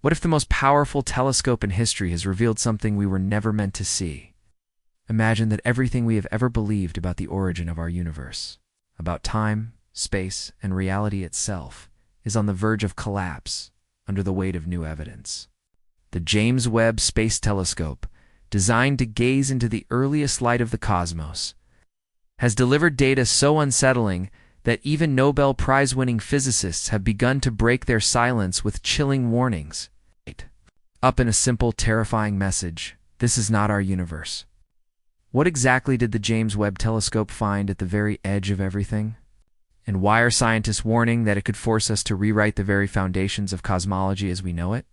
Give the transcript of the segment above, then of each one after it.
What if the most powerful telescope in history has revealed something we were never meant to see? Imagine that everything we have ever believed about the origin of our universe, about time, space, and reality itself, is on the verge of collapse under the weight of new evidence. The James Webb Space Telescope, designed to gaze into the earliest light of the cosmos, has delivered data so unsettling that even Nobel Prize-winning physicists have begun to break their silence with chilling warnings. Up in a simple, terrifying message: this is not our universe. What exactly did the James Webb Telescope find at the very edge of everything? And why are scientists warning that it could force us to rewrite the very foundations of cosmology as we know it?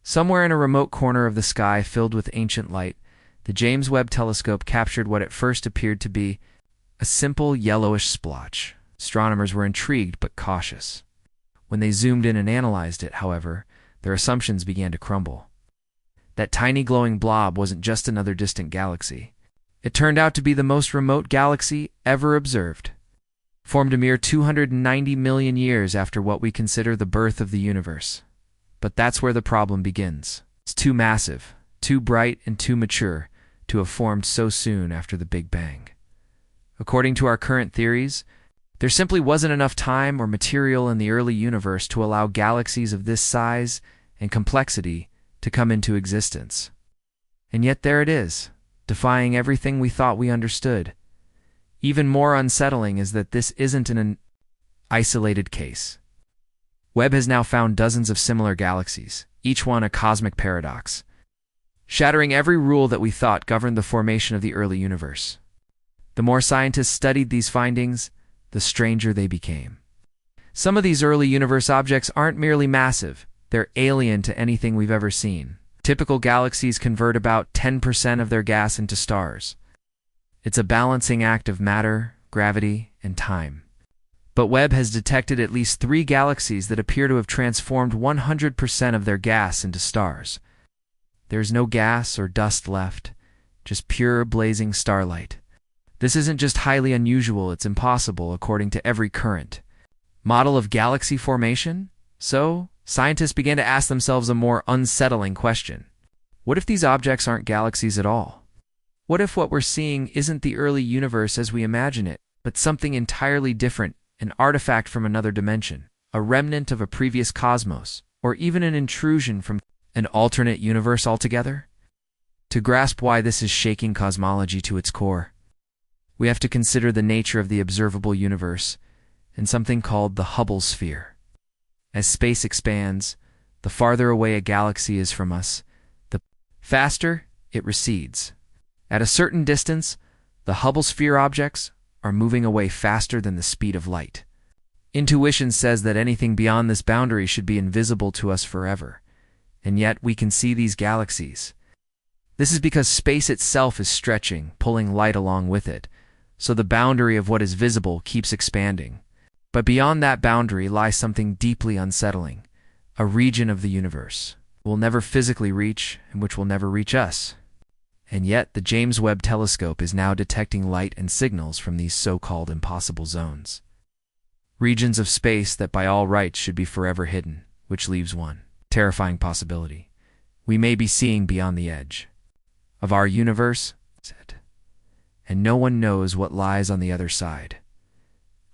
Somewhere in a remote corner of the sky filled with ancient light, the James Webb Telescope captured what at first appeared to be a simple yellowish splotch. Astronomers were intrigued but cautious. When they zoomed in and analyzed it, however, their assumptions began to crumble. That tiny glowing blob wasn't just another distant galaxy. It turned out to be the most remote galaxy ever observed, formed a mere 290 million years after what we consider the birth of the universe. But that's where the problem begins. It's too massive, too bright, and too mature to have formed so soon after the Big Bang. According to our current theories, there simply wasn't enough time or material in the early universe to allow galaxies of this size and complexity to come into existence. And yet there it is, defying everything we thought we understood. Even more unsettling is that this isn't an isolated case. Webb has now found dozens of similar galaxies, each one a cosmic paradox, shattering every rule that we thought governed the formation of the early universe. The more scientists studied these findings, the stranger they became. Some of these early universe objects aren't merely massive, they're alien to anything we've ever seen. Typical galaxies convert about 10% of their gas into stars. It's a balancing act of matter, gravity, and time. But Webb has detected at least 3 galaxies that appear to have transformed 100% of their gas into stars. There's no gas or dust left, just pure blazing starlight. This isn't just highly unusual, it's impossible according to every current model of galaxy formation. So, scientists began to ask themselves a more unsettling question. What if these objects aren't galaxies at all? What if what we're seeing isn't the early universe as we imagine it, but something entirely different, an artifact from another dimension, a remnant of a previous cosmos, or even an intrusion from an alternate universe altogether? To grasp why this is shaking cosmology to its core, we have to consider the nature of the observable universe and something called the Hubble sphere. As space expands, the farther away a galaxy is from us, the faster it recedes. At a certain distance, the Hubble sphere objects are moving away faster than the speed of light. Intuition says that anything beyond this boundary should be invisible to us forever, and yet we can see these galaxies. This is because space itself is stretching, pulling light along with it, so the boundary of what is visible keeps expanding. But beyond that boundary lies something deeply unsettling, a region of the universe we'll never physically reach and which will never reach us. And yet the James Webb Telescope is now detecting light and signals from these so-called impossible zones. Regions of space that by all rights should be forever hidden, which leaves one terrifying possibility. We may be seeing beyond the edge of our universe, and no one knows what lies on the other side.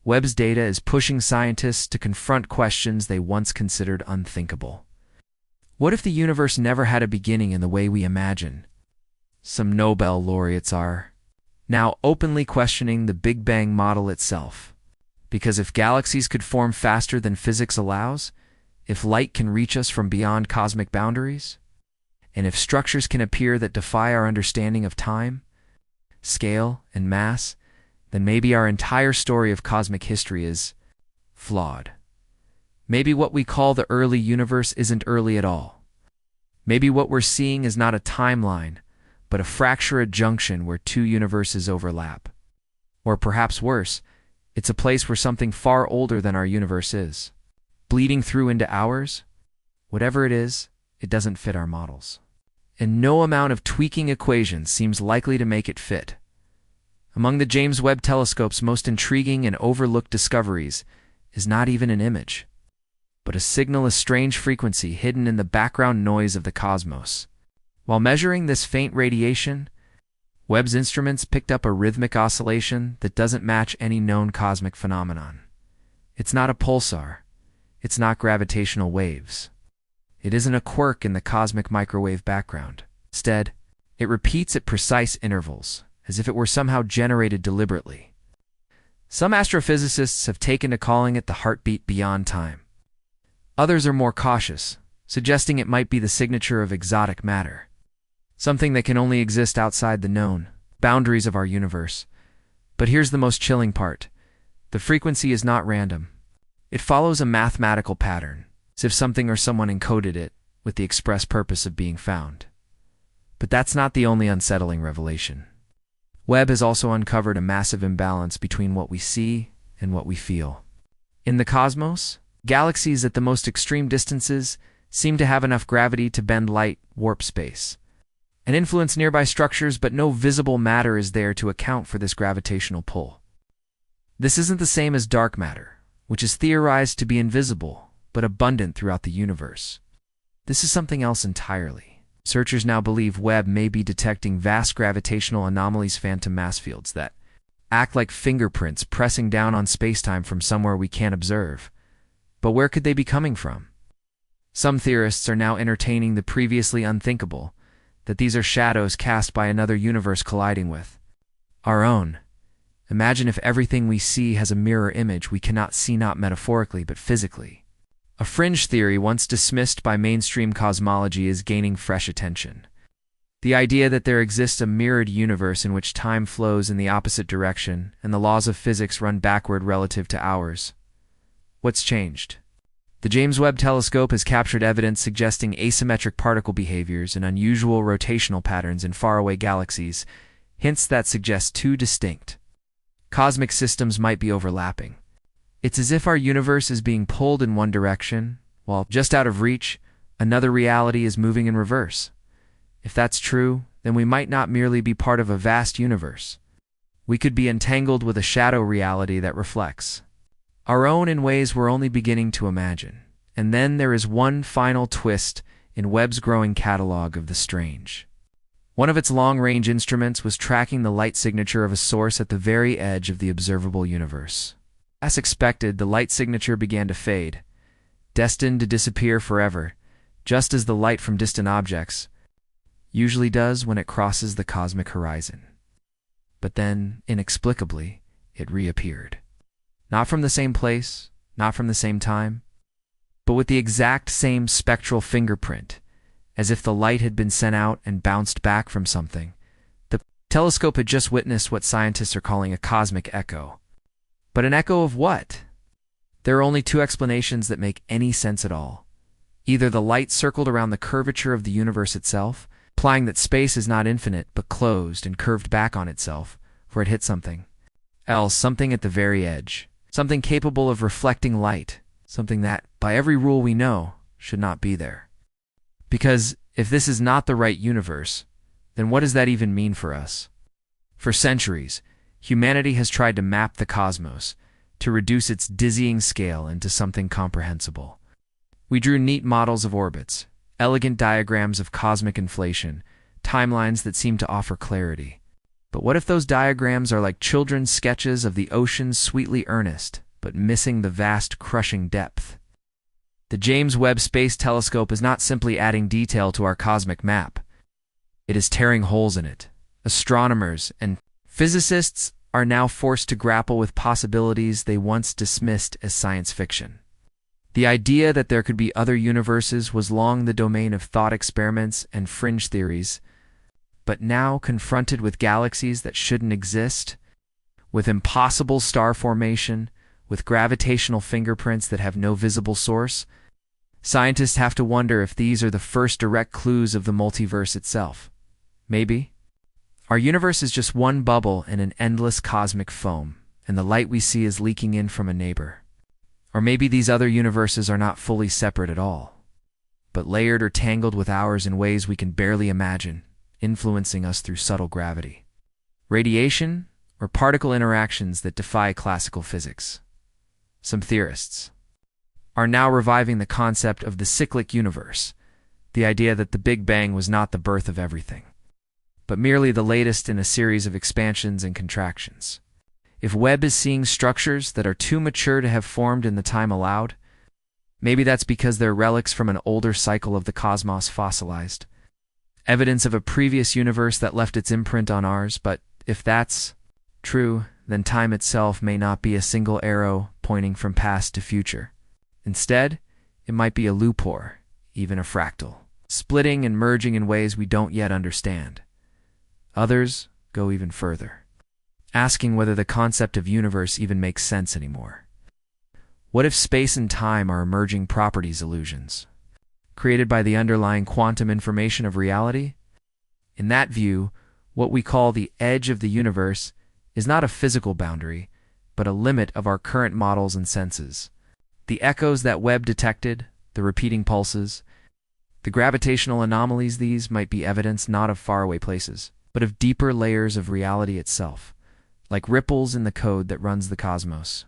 Webb's data is pushing scientists to confront questions they once considered unthinkable. What if the universe never had a beginning in the way we imagine? Some Nobel laureates are now openly questioning the Big Bang model itself. Because if galaxies could form faster than physics allows, if light can reach us from beyond cosmic boundaries, and if structures can appear that defy our understanding of time, scale, and mass, then maybe our entire story of cosmic history is flawed. Maybe what we call the early universe isn't early at all. Maybe what we're seeing is not a timeline, but a fractured junction where 2 universes overlap. Or perhaps worse, it's a place where something far older than our universe is bleeding through into ours. Whatever it is, it doesn't fit our models. And no amount of tweaking equations seems likely to make it fit. Among the James Webb Telescope's most intriguing and overlooked discoveries is not even an image. but a signal, a strange frequency hidden in the background noise of the cosmos. While measuring this faint radiation, Webb's instruments picked up a rhythmic oscillation that doesn't match any known cosmic phenomenon. It's not a pulsar. It's not gravitational waves. It isn't a quirk in the cosmic microwave background. Instead, it repeats at precise intervals, as if it were somehow generated deliberately. Some astrophysicists have taken to calling it the heartbeat beyond time. Others are more cautious, suggesting it might be the signature of exotic matter, something that can only exist outside the known boundaries of our universe. But here's the most chilling part. The frequency is not random. It follows a mathematical pattern, as if something or someone encoded it with the express purpose of being found. But that's not the only unsettling revelation. Webb has also uncovered a massive imbalance between what we see and what we feel. In the cosmos, galaxies at the most extreme distances seem to have enough gravity to bend light, warp space, and influence nearby structures, but no visible matter is there to account for this gravitational pull. This isn't the same as dark matter, which is theorized to be invisible, but abundant throughout the universe. This is something else entirely. Researchers now believe Webb may be detecting vast gravitational anomalies, phantom mass fields that act like fingerprints pressing down on spacetime from somewhere we can't observe. But where could they be coming from? Some theorists are now entertaining the previously unthinkable, that these are shadows cast by another universe colliding with our own. Imagine if everything we see has a mirror image we cannot see, not metaphorically but physically. A fringe theory once dismissed by mainstream cosmology is gaining fresh attention. The idea that there exists a mirrored universe in which time flows in the opposite direction and the laws of physics run backward relative to ours. What's changed? The James Webb Telescope has captured evidence suggesting asymmetric particle behaviors and unusual rotational patterns in faraway galaxies, hints that suggest two distinct cosmic systems might be overlapping. It's as if our universe is being pulled in one direction, while, just out of reach, another reality is moving in reverse. If that's true, then we might not merely be part of a vast universe. We could be entangled with a shadow reality that reflects our own in ways we're only beginning to imagine. And then there is one final twist in Webb's growing catalog of the strange. One of its long-range instruments was tracking the light signature of a source at the very edge of the observable universe. As expected, the light signature began to fade, destined to disappear forever, just as the light from distant objects usually does when it crosses the cosmic horizon. But then, inexplicably, it reappeared. Not from the same place, not from the same time, but with the exact same spectral fingerprint, as if the light had been sent out and bounced back from something. The telescope had just witnessed what scientists are calling a cosmic echo. But an echo of what? There are only two explanations that make any sense at all. Either the light circled around the curvature of the universe itself, implying that space is not infinite but closed and curved back on itself, for it hit something. Else, something at the very edge. Something capable of reflecting light. Something that, by every rule we know, should not be there. Because if this is not the right universe, then what does that even mean for us? For centuries, humanity has tried to map the cosmos, to reduce its dizzying scale into something comprehensible. We drew neat models of orbits, elegant diagrams of cosmic inflation, timelines that seem to offer clarity. But what if those diagrams are like children's sketches of the ocean, sweetly earnest, but missing the vast, crushing depth? The James Webb Space Telescope is not simply adding detail to our cosmic map. It is tearing holes in it. Astronomers and physicists are now forced to grapple with possibilities they once dismissed as science fiction. The idea that there could be other universes was long the domain of thought experiments and fringe theories, but now confronted with galaxies that shouldn't exist, with impossible star formation, with gravitational fingerprints that have no visible source, scientists have to wonder if these are the first direct clues of the multiverse itself. Maybe our universe is just one bubble in an endless cosmic foam, and the light we see is leaking in from a neighbor. Or maybe these other universes are not fully separate at all, but layered or tangled with ours in ways we can barely imagine, influencing us through subtle gravity, radiation, or particle interactions that defy classical physics. Some theorists are now reviving the concept of the cyclic universe, the idea that the Big Bang was not the birth of everything, but merely the latest in a series of expansions and contractions. If Webb is seeing structures that are too mature to have formed in the time allowed, maybe that's because they're relics from an older cycle of the cosmos fossilized, evidence of a previous universe that left its imprint on ours. But if that's true, then time itself may not be a single arrow pointing from past to future. Instead, it might be a loop-or, even a fractal, splitting and merging in ways we don't yet understand. Others go even further, asking whether the concept of universe even makes sense anymore. What if space and time are emerging properties illusions, created by the underlying quantum information of reality? In that view, what we call the edge of the universe is not a physical boundary, but a limit of our current models and senses. The echoes that Webb detected, the repeating pulses, the gravitational anomalies, these might be evidence not of faraway places, but of deeper layers of reality itself, like ripples in the code that runs the cosmos.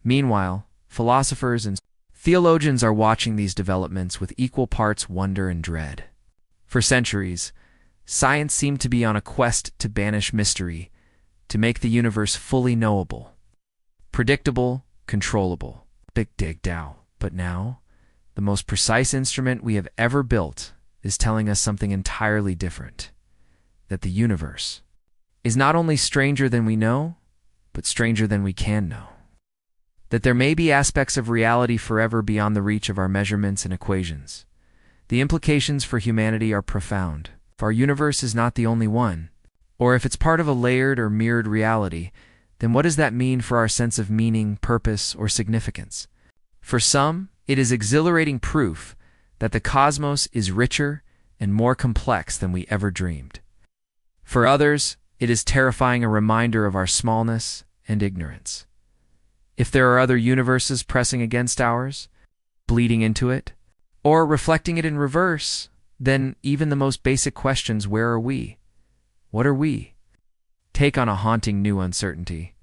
Meanwhile, philosophers and theologians are watching these developments with equal parts wonder and dread. For centuries, science seemed to be on a quest to banish mystery, to make the universe fully knowable, predictable, controllable. Big Dig Dao. But now, the most precise instrument we have ever built is telling us something entirely different. That the universe is not only stranger than we know, but stranger than we can know. That there may be aspects of reality forever beyond the reach of our measurements and equations. The implications for humanity are profound. If our universe is not the only one, or if it's part of a layered or mirrored reality, then what does that mean for our sense of meaning, purpose, or significance? For some, it is exhilarating proof that the cosmos is richer and more complex than we ever dreamed. For others, it is terrifying a reminder of our smallness and ignorance. If there are other universes pressing against ours, bleeding into it, or reflecting it in reverse, then even the most basic questions, where are we? What are we? Take on a haunting new uncertainty.